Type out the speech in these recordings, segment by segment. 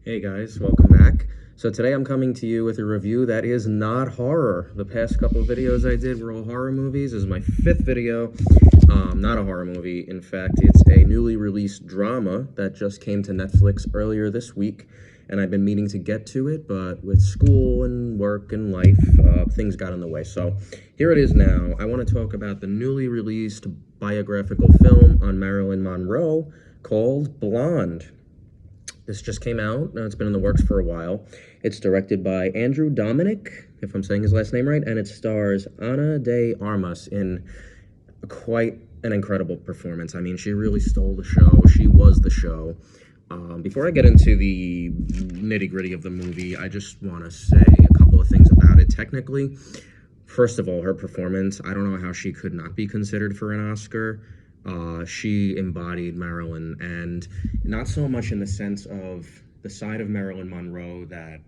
Hey guys, welcome back. So today I'm coming to you with a review that is not horror. The past couple of videos I did were all horror movies. This is my fifth video. Not a horror movie. In fact, it's a newly released drama that just came to Netflix earlier this week. And I've been meaning to get to it, but with school and work and life, things got in the way. So here it is now. I want to talk about the newly released biographical film on Marilyn Monroe called Blonde. This just came out. It's been in the works for a while. It's directed by Andrew Dominic, if I'm saying his last name right, and it stars Ana de Armas in quite an incredible performance. I mean, she really stole the show. She was the show. Before I get into the nitty-gritty of the movie, I just want to say a couple of things about it. Technically, first of all, her performance, I don't know how she could not be considered for an Oscar. She embodied Marilyn, and not so much in the sense of the side of Marilyn Monroe that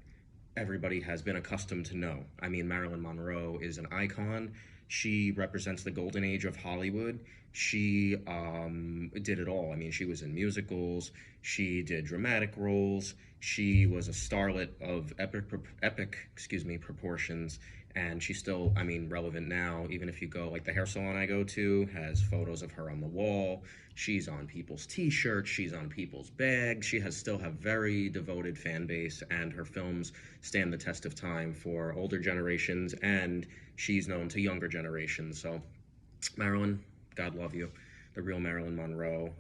everybody has been accustomed to know. I mean, Marilyn Monroe is an icon. She represents the golden age of Hollywood. She did it all. I mean, she was in musicals. She did dramatic roles. She was a starlet of epic proportions. And she's still, I mean, relevant now. Even if you go, like the hair salon I go to has photos of her on the wall. She's on people's t-shirts. She's on people's bags. She still have very devoted fan base, and her films stand the test of time for older generations, and she's known to younger generations. So Marilyn, God love you. The real Marilyn Monroe.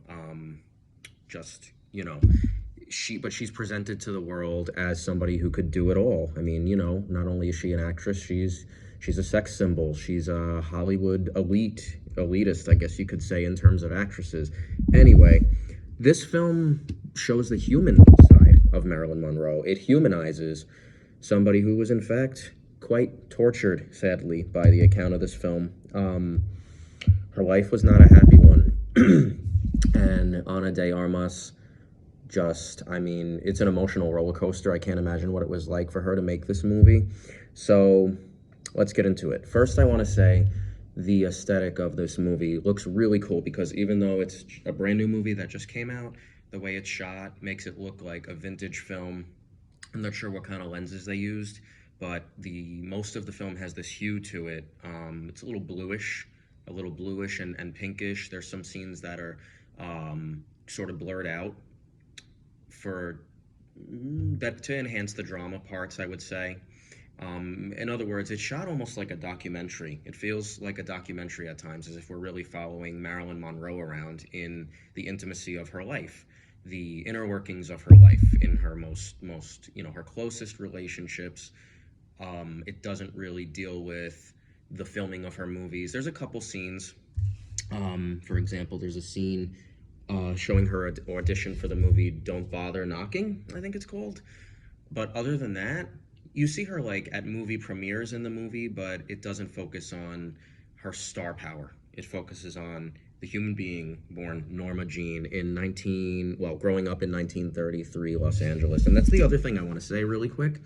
But she's presented to the world as somebody who could do it all. I mean, not only is she an actress, she's a sex symbol. She's a Hollywood elitist, I guess you could say, in terms of actresses. Anyway, this film shows the human side of Marilyn Monroe. It humanizes somebody who was, in fact, quite tortured, sadly, by the account of this film. Her life was not a happy one. And Ana de Armas, it's an emotional roller coaster. I can't imagine what it was like for her to make this movie. So let's get into it. First, I want to say the aesthetic of this movie looks really cool, because even though it's a brand new movie that just came out, the way it's shot makes it look like a vintage film. I'm not sure what kind of lenses they used, but most of the film has this hue to it. It's a little bluish and pinkish. There's some scenes that are sort of blurred out to enhance the drama parts, I would say. In other words, it's shot almost like a documentary. It feels like a documentary at times, as if we're really following Marilyn Monroe around in the intimacy of her life, the inner workings of her life, in her most her closest relationships. It doesn't really deal with the filming of her movies. There's a couple scenes. For example, there's a scene showing her audition for the movie Don't Bother Knocking, I think it's called. But other than that, you see her like at movie premieres in the movie, but it doesn't focus on her star power. It focuses on the human being born Norma Jean growing up in 1933 Los Angeles. And that's the other thing I want to say really quick.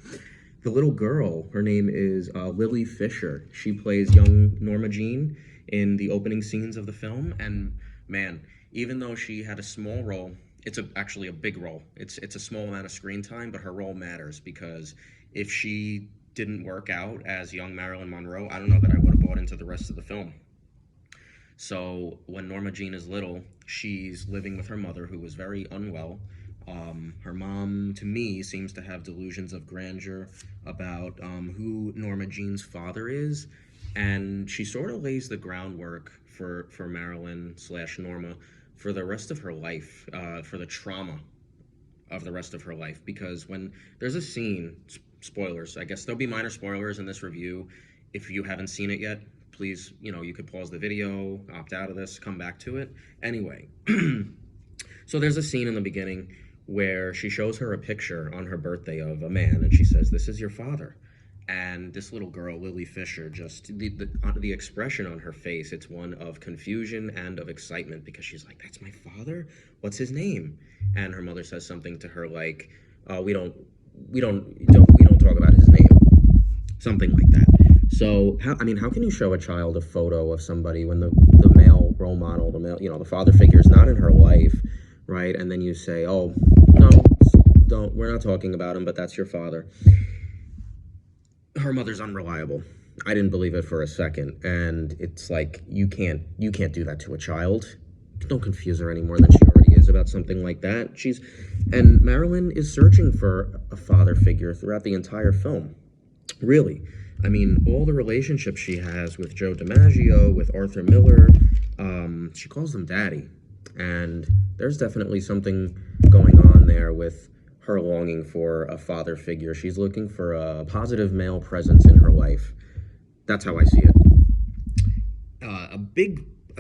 The little girl, her name is Lily Fisher. She plays young Norma Jean in the opening scenes of the film, and man, even though she had a small role, it's actually a big role. It's a small amount of screen time, but her role matters, because if she didn't work out as young Marilyn Monroe, I don't know that I would have bought into the rest of the film. So when Norma Jean is little, she's living with her mother, who was very unwell. Her mom, to me, seems to have delusions of grandeur about who Norma Jean's father is, and she sort of lays the groundwork for Marilyn / Norma for the rest of her life, for the trauma of the rest of her life. Because when there's a scene, spoilers, I guess there'll be minor spoilers in this review. If you haven't seen it yet, please, you could pause the video, opt out of this, come back to it. Anyway, so there's a scene in the beginning where she shows her a picture on her birthday of a man, and she says, "This is your father." And this little girl, Lily Fisher, just the expression on her face, it's one of confusion and of excitement, because she's like, "That's my father? What's his name?" And her mother says something to her like, we don't talk about his name," something like that. So how can you show a child a photo of somebody when the male role model, the father figure is not in her life, right? And then you say, "Oh, no, we're not talking about him, but that's your father. Her mother's unreliable. I didn't believe it for a second, and it's like you can't do that to a child. Don't confuse her any more than she already is about something like that. And Marilyn is searching for a father figure throughout the entire film. Really. I mean, all the relationships she has with Joe DiMaggio, with Arthur Miller, she calls them daddy. And there's definitely something going on there with her longing for a father figure. She's looking for a positive male presence in her life. That's how I see it.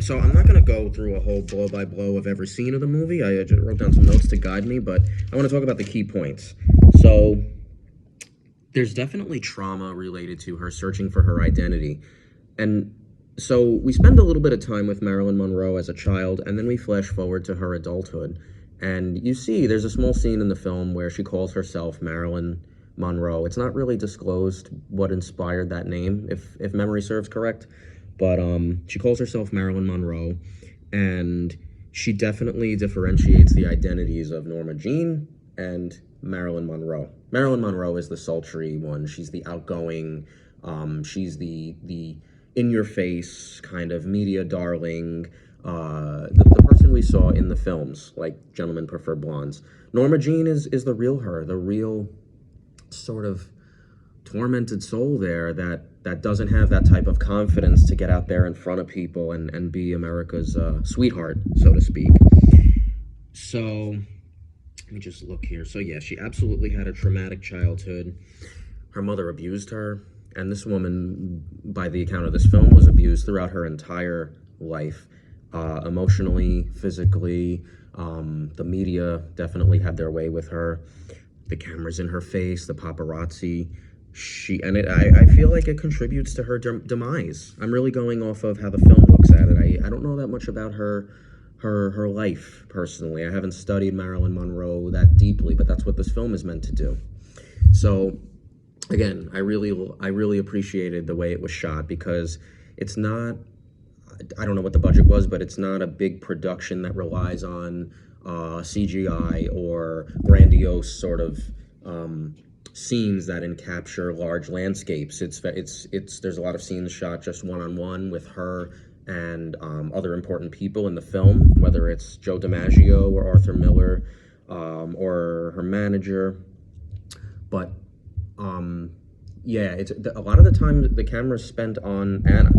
So I'm not going to go through a whole blow by blow of every scene of the movie. I just wrote down some notes to guide me, but I want to talk about the key points. So there's definitely trauma related to her searching for her identity. And so we spend a little bit of time with Marilyn Monroe as a child, and then we flash forward to her adulthood. And you see there's a small scene in the film where she calls herself Marilyn Monroe. It's not really disclosed what inspired that name, if memory serves correct. But she calls herself Marilyn Monroe, and she definitely differentiates the identities of Norma Jean and Marilyn Monroe. Marilyn Monroe is the sultry one. She's the outgoing, she's the in-your-face kind of media darling, the person we saw in the films, like Gentlemen Prefer Blondes. Norma Jean is the real her, the real sort of tormented soul there that doesn't have that type of confidence to get out there in front of people and be America's sweetheart, so to speak. So let me just look here. So yeah, she absolutely had a traumatic childhood. Her mother abused her, and this woman, by the account of this film, was abused throughout her entire life, emotionally, physically. The media definitely had their way with her. The cameras in her face, the paparazzi. I feel like it contributes to her demise. I'm really going off of how the film looks at it. I don't know that much about her life personally. I haven't studied Marilyn Monroe that deeply, but that's what this film is meant to do. So again, I really appreciated the way it was shot, because it's not, I don't know what the budget was, but it's not a big production that relies on CGI or grandiose sort of scenes that encapture large landscapes. There's a lot of scenes shot just one-on-one with her and other important people in the film, whether it's Joe DiMaggio or Arthur Miller, or her manager. But yeah, a lot of the time the camera's spent on Anna,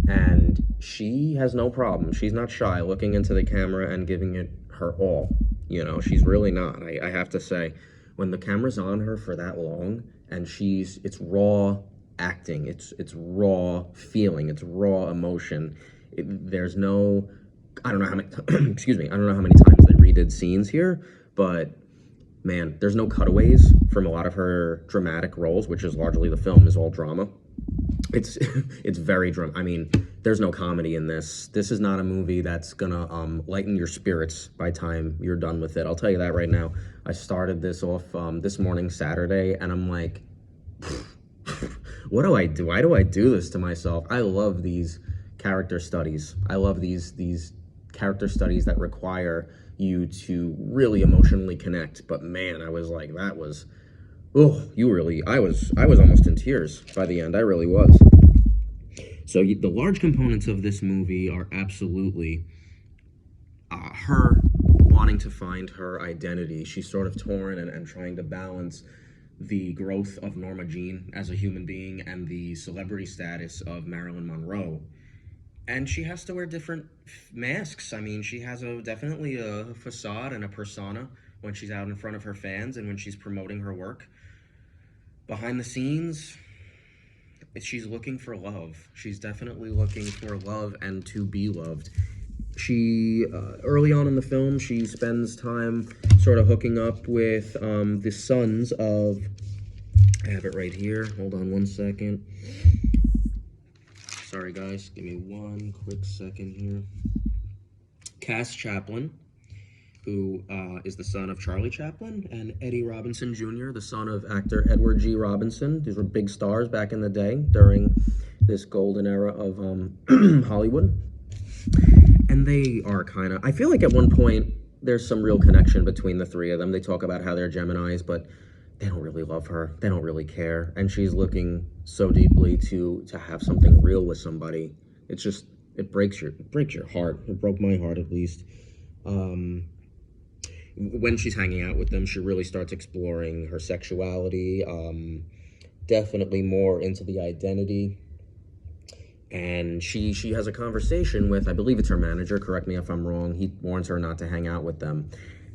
and she has no problem. She's not shy looking into the camera and giving it her all. You know, she's really not. I have to say, when the camera's on her for that long, and it's raw acting, it's raw feeling, it's raw emotion. There's no, I don't know how many, excuse me, I don't know how many times they redid scenes here, but man, there's no cutaways from a lot of her dramatic roles, which is largely the film, is all drama. It's very drama. I mean, there's no comedy in this. This is not a movie that's gonna lighten your spirits by the time you're done with it. I'll tell you that right now. I started this off this morning, Saturday, and I'm like, what do I do? Why do I do this to myself? I love these character studies. I love these character studies that require you to really emotionally connect. But man, I was like, I was almost in tears by the end. I really was. So the large components of this movie are absolutely her wanting to find her identity. She's sort of torn and trying to balance the growth of Norma Jean as a human being and the celebrity status of Marilyn Monroe. And she has to wear different masks. I mean, she has definitely a facade and a persona when she's out in front of her fans and when she's promoting her work. Behind the scenes, she's looking for love. She's definitely looking for love and to be loved. She, early on in the film, she spends time sort of hooking up with the sons of, I have it right here, hold on one second. Sorry guys, give me one quick second here. Cass Chaplin, who is the son of Charlie Chaplin, and Eddie Robinson Jr., the son of actor Edward G. Robinson. These were big stars back in the day during this golden era of Hollywood. And they are kind of, I feel like at one point there's some real connection between the three of them. They talk about how they're Geminis, but they don't really love her. They don't really care. And she's looking so deeply to have something real with somebody. It's just, it breaks your heart. It broke my heart, at least. When she's hanging out with them, she really starts exploring her sexuality, definitely more into the identity. And she has a conversation with, I believe it's her manager, correct me if I'm wrong. He warns her not to hang out with them.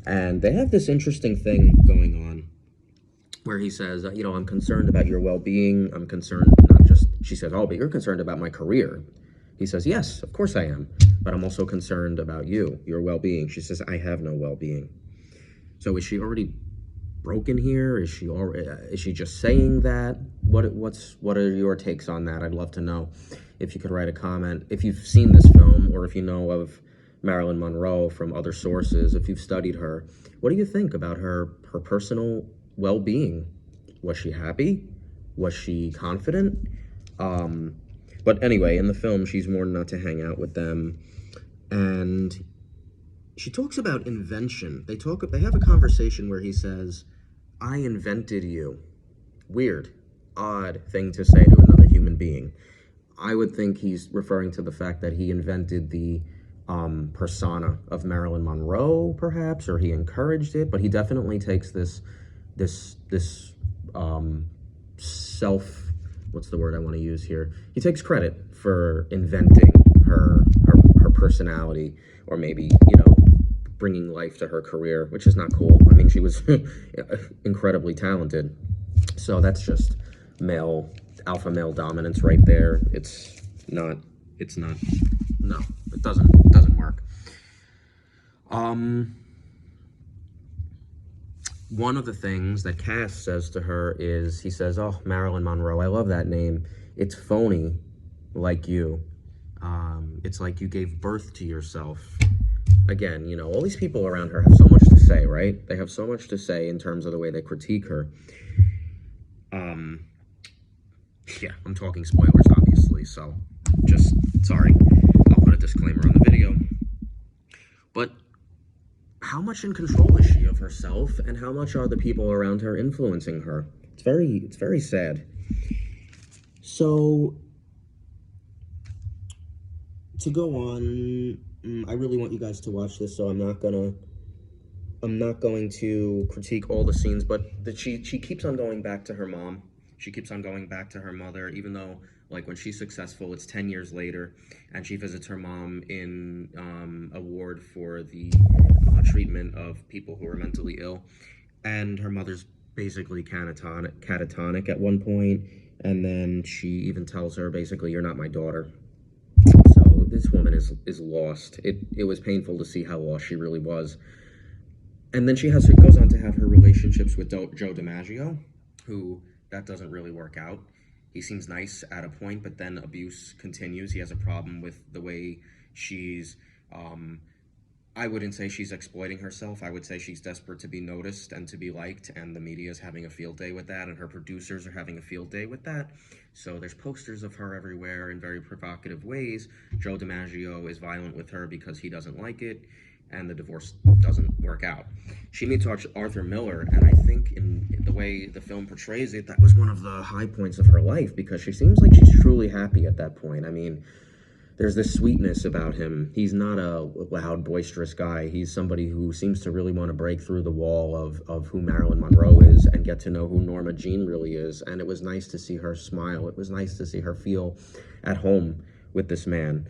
And they have this interesting thing going on where he says, you know, I'm concerned about your well-being. I'm concerned, not just, she says, oh, but you're concerned about my career. He says, yes, of course I am. But I'm also concerned about you, your well-being. She says, I have no well-being. So is she already broken here? Is she just saying that? What are your takes on that? I'd love to know. If you could write a comment, if you've seen this film, or if you know of Marilyn Monroe from other sources, if you've studied her, what do you think about her personal well-being? Was she happy? Was she confident? But anyway, in the film, she's warned not to hang out with them, and she talks about invention. They have a conversation where he says, I invented you. Weird, odd thing to say to another human being. I would think he's referring to the fact that he invented the persona of Marilyn Monroe, perhaps, or he encouraged it, but he definitely takes this what's the word I want to use here? He takes credit for inventing her personality, or maybe, you know, bringing life to her career, which is not cool. I mean, she was incredibly talented. So that's just alpha male dominance right there. No, it doesn't work. One of the things that Cass says to her is, he says, oh, Marilyn Monroe, I love that name. It's phony, like you. It's like you gave birth to yourself. Again, you know, all these people around her have so much to say, right? They have so much to say in terms of the way they critique her. Yeah, I'm talking spoilers, obviously, so just, sorry. I'll put a disclaimer on the video. But how much in control is she of herself, and how much are the people around her influencing her? It's very sad. So, to go on, I really want you guys to watch this, so I'm not going to critique all the scenes, but she keeps on going back to her mom. She keeps on going back to her mother, even though, like, when she's successful, it's 10 years later, and she visits her mom in a ward for the treatment of people who are mentally ill, and her mother's basically catatonic at one point, and then she even tells her, basically, you're not my daughter. So this woman is lost. It was painful to see how lost she really was. And then she goes on to have her relationships with Joe DiMaggio, who, that doesn't really work out. He seems nice at a point, but then abuse continues. He has a problem with the way she's, I wouldn't say she's exploiting herself. I would say she's desperate to be noticed and to be liked, and the media is having a field day with that, and her producers are having a field day with that. So there's posters of her everywhere in very provocative ways. Joe DiMaggio is violent with her because he doesn't like it, and the divorce doesn't work out. She meets Arthur Miller, and I think in the way the film portrays it, that was one of the high points of her life, because she seems like she's truly happy at that point. I mean, there's this sweetness about him. He's not a loud, boisterous guy. He's somebody who seems to really want to break through the wall of who Marilyn Monroe is and get to know who Norma Jean really is. And it was nice to see her smile. It was nice to see her feel at home with this man.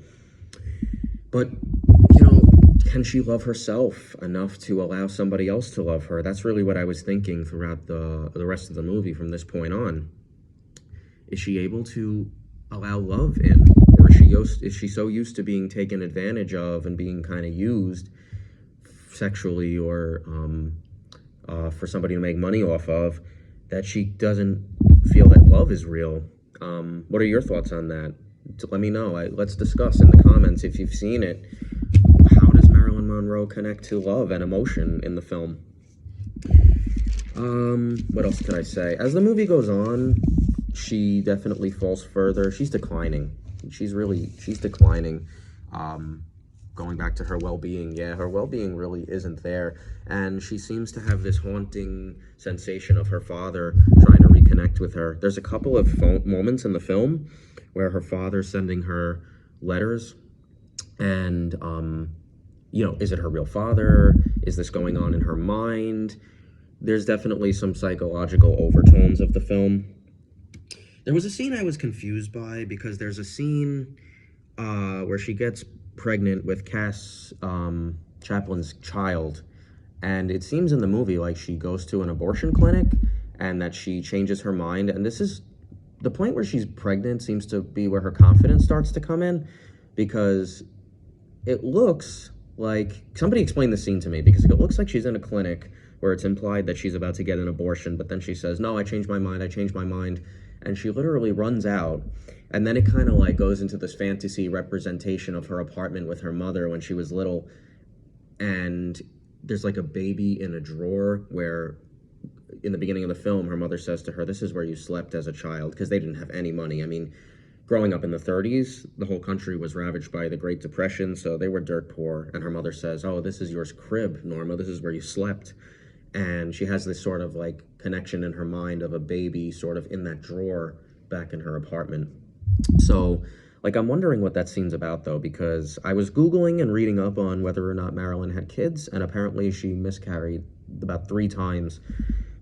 But, you know, can she love herself enough to allow somebody else to love her? That's really what I was thinking throughout the rest of the movie from this point on. Is she able to allow love in? Or is she so used to being taken advantage of and being kind of used sexually or for somebody to make money off of, that she doesn't feel that love is real? What are your thoughts on that? Let me know. Let's discuss in the comments if you've seen it. How does Marilyn Monroe connect to love and emotion in the film? What else can I say? As the movie goes on, she definitely falls further. She's declining. She's declining. going back to her well-being, yeah, her well-being really isn't there, and she seems to have this haunting sensation of her father trying to reconnect with her. There's a couple of moments in the film where her father's sending her letters, and is it her real father? Is this going on in her mind? There's definitely some psychological overtones of the film. There was a scene I was confused by, because there's a scene where she gets pregnant with Cass Chaplin's child, and it seems in the movie like she goes to an abortion clinic and that she changes her mind, and this is the point where she's pregnant seems to be where her confidence starts to come in, because it looks like, somebody explained the scene to me, because it looks like she's in a clinic where it's implied that she's about to get an abortion, but then she says, no, I changed my mind, and she literally runs out. And then it kind of like goes into this fantasy representation of her apartment with her mother when she was little, and there's like a baby in a drawer where in the beginning of the film her mother says to her, this is where you slept as a child, because they didn't have any money. I mean, growing up in the 30s, the whole country was ravaged by the Great Depression, so they were dirt poor, and her mother says, oh, this is your crib, Norma, this is where you slept. And she has this sort of like connection in her mind of a baby sort of in that drawer back in her apartment. So, like, I'm wondering what that scene's about, though, because I was Googling and reading up on whether or not Marilyn had kids, and apparently she miscarried about 3 times.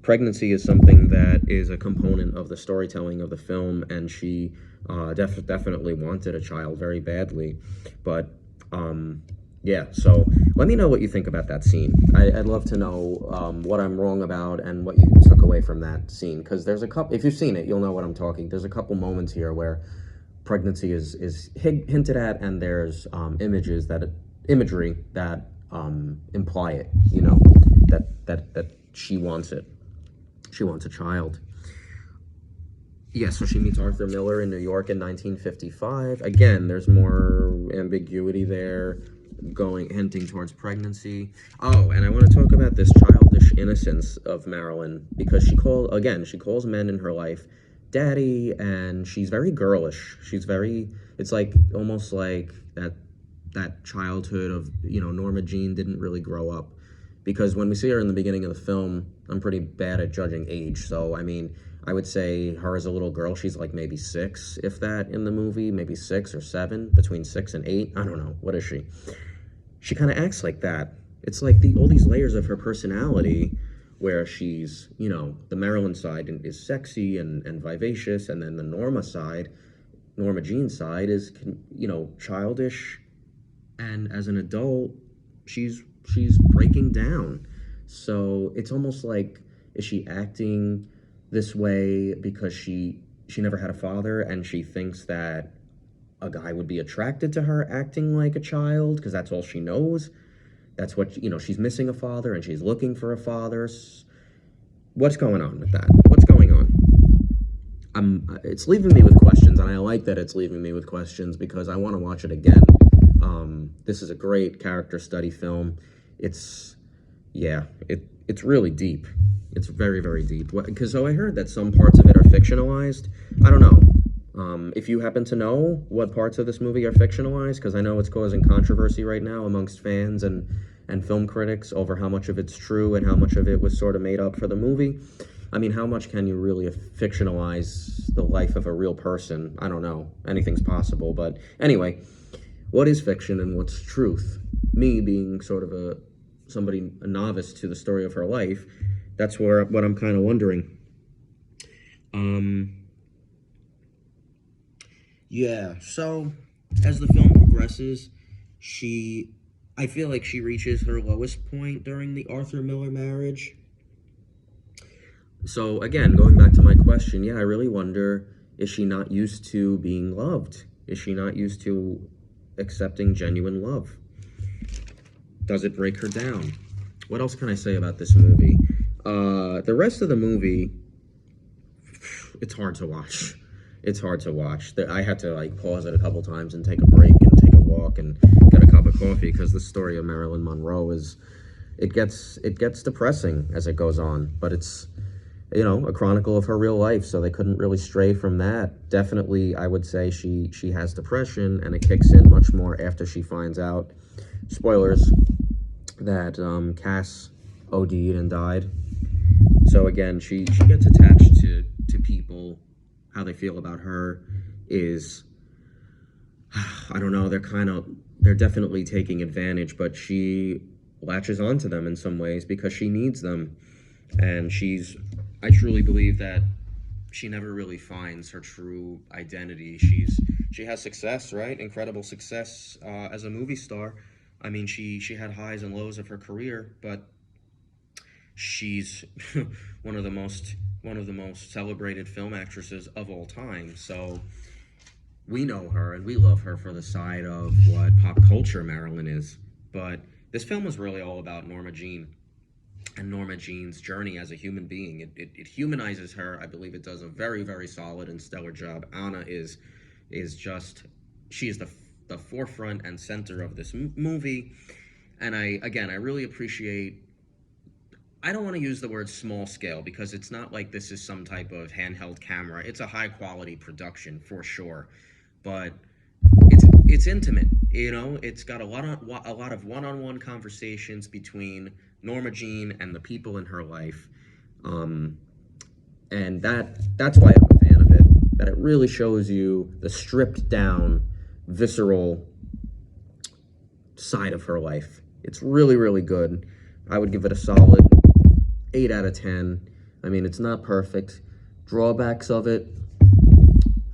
Pregnancy is something that is a component of the storytelling of the film, and she definitely wanted a child very badly. But, yeah, so let me know what you think about that scene. I'd love to know what I'm wrong about and what you took away from that scene, because there's a couple, if you've seen it, you'll know what I'm talking. There's a couple moments here where pregnancy is hinted at, and there's imagery that imply it, that she wants it. She wants a child. Yeah, so she meets Arthur Miller in New York in 1955. Again, there's more ambiguity there, hinting towards pregnancy. Oh, and I want to talk about this childish innocence of Marilyn, because she calls men in her life daddy, and she's very girlish. It's like almost like that childhood of, Norma Jean didn't really grow up, because when we see her in the beginning of the film, I'm pretty bad at judging age, so I mean, I would say her as a little girl, she's like maybe 6, if that, in the movie, maybe 6 or 7, between 6 and 8, I don't know, what is she? She kind of acts like that. It's like all these layers of her personality, where she's, the Marilyn side is sexy and vivacious, and then the Norma Jean side is, childish, and as an adult, she's breaking down. So it's almost like, is she acting this way because she never had a father, and she thinks that a guy would be attracted to her acting like a child, because that's all she knows? That's what, she's missing a father, and she's looking for a father. What's going on with that? What's going on? It's leaving me with questions, and I like that it's leaving me with questions, because I want to watch it again. This is a great character study film. It's really deep. It's very, very deep. So I heard that some parts of it are fictionalized. I don't know. If you happen to know what parts of this movie are fictionalized, because I know it's causing controversy right now amongst fans and film critics over how much of it's true and how much of it was sort of made up for the movie. I mean, how much can you really fictionalize the life of a real person? I don't know. Anything's possible. But anyway, what is fiction and what's truth? Me being sort of a novice to the story of her life, that's what I'm kind of wondering. Yeah, so as the film progresses, I feel like she reaches her lowest point during the Arthur Miller marriage. So again, going back to my question, yeah, I really wonder, is she not used to being loved? Is she not used to accepting genuine love? Does it break her down? What else can I say about this movie? The rest of the movie, it's hard to watch. It's hard to watch. I had to pause it a couple times and take a break and take a walk and get a cup of coffee, because the story of Marilyn Monroe it gets depressing as it goes on, but it's a chronicle of her real life, so they couldn't really stray from that. Definitely, I would say she has depression, and it kicks in much more after she finds out spoilers, that Cass OD'd and died. So again, she gets attached to people. How they feel about her is, I don't know, they're definitely taking advantage, but she latches onto them in some ways because she needs them. And I truly believe that she never really finds her true identity. She has success, right? Incredible success as a movie star. I mean, she had highs and lows of her career, but she's one of the most celebrated film actresses of all time. So we know her and we love her for the side of what pop culture Marilyn is. But this film was really all about Norma Jean and Norma Jean's journey as a human being. It humanizes her. I believe it does a very, very solid and stellar job. Anna is just, she is the forefront and center of this movie. And I really appreciate, I don't want to use the word small scale because it's not like this is some type of handheld camera. It's a high quality production for sure, but it's intimate. You know, it's got a lot of one-on-one conversations between Norma Jean and the people in her life, and that's why I'm a fan of it. That it really shows you the stripped down, visceral side of her life. It's really, really good. I would give it a solid 8 out of 10. I mean, it's not perfect. Drawbacks of it,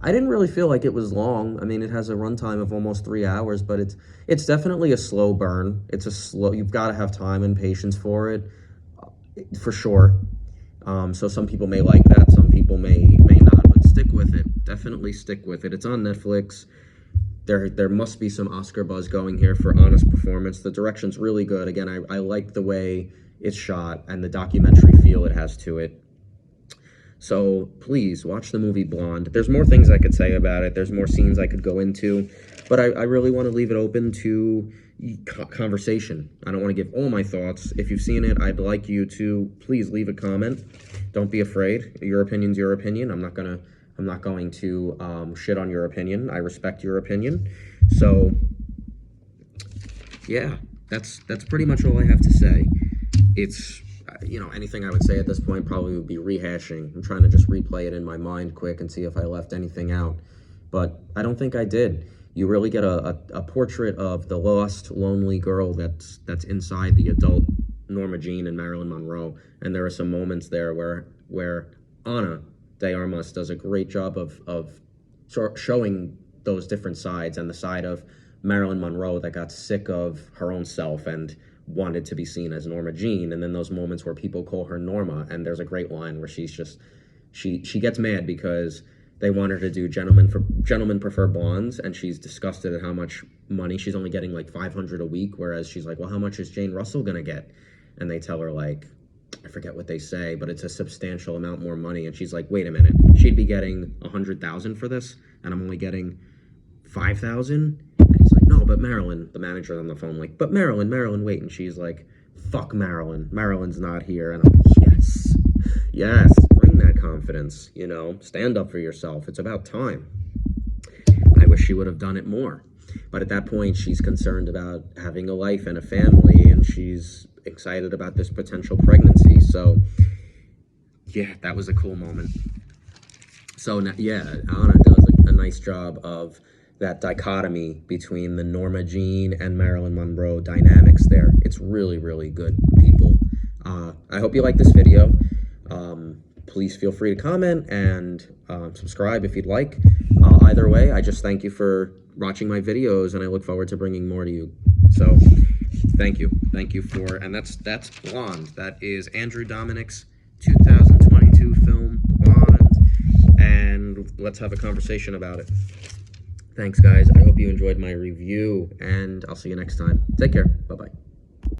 I didn't really feel like it was long. I mean, it has a runtime of almost 3 hours, but it's definitely a slow burn. You've got to have time and patience for it, for sure. So some people may like that, some people may not, but stick with it. Definitely stick with it. It's on Netflix. There must be some Oscar buzz going here for Anna's performance. The direction's really good. Again, I like the way it's shot and the documentary feel it has to it. So please watch the movie Blonde. There's more things I could say about it. There's more scenes I could go into, but I really want to leave it open to conversation. I don't want to give all my thoughts. If you've seen it, I'd like you to please leave a comment. Don't be afraid. Your opinion's your opinion. I'm not going to shit on your opinion. I respect your opinion. So yeah, that's pretty much all I have to say. It's, you know, anything I would say at this point probably would be rehashing. I'm trying to just replay it in my mind quick and see if I left anything out, but I don't think I did. You really get a portrait of the lost, lonely girl that's inside the adult Norma Jean and Marilyn Monroe, and there are some moments there where Ana de Armas does a great job of showing those different sides, and the side of Marilyn Monroe that got sick of her own self and wanted to be seen as Norma Jean, and then those moments where people call her Norma, and there's a great line where she's just, she gets mad because they want her to do Gentlemen Prefer Blondes, and she's disgusted at how much money she's only getting, like $500 a week, whereas she's like, well, how much is Jane Russell gonna get? And they tell her, like, I forget what they say, but it's a substantial amount more money, and she's like, wait a minute, she'd be getting $100,000 for this, and I'm only getting $5,000? And he's like, no, but Marilyn, the manager on the phone, like, but Marilyn, wait. And she's like, fuck Marilyn. Marilyn's not here. And I'm like, yes, bring that confidence, you know, stand up for yourself. It's about time. I wish she would have done it more. But at that point, she's concerned about having a life and a family, and she's excited about this potential pregnancy. So, yeah, that was a cool moment. So, yeah, Anna does a nice job of that dichotomy between the Norma Jean and Marilyn Monroe dynamics there. It's really, really good, people. I hope you like this video. Please feel free to comment and subscribe if you'd like. Either way, I just thank you for watching my videos, and I look forward to bringing more to you. So, thank you. Thank you for, and that's Blonde. That is Andrew Dominik's 2022 film, Blonde, and let's have a conversation about it. Thanks, guys. I hope you enjoyed my review, and I'll see you next time. Take care. Bye-bye.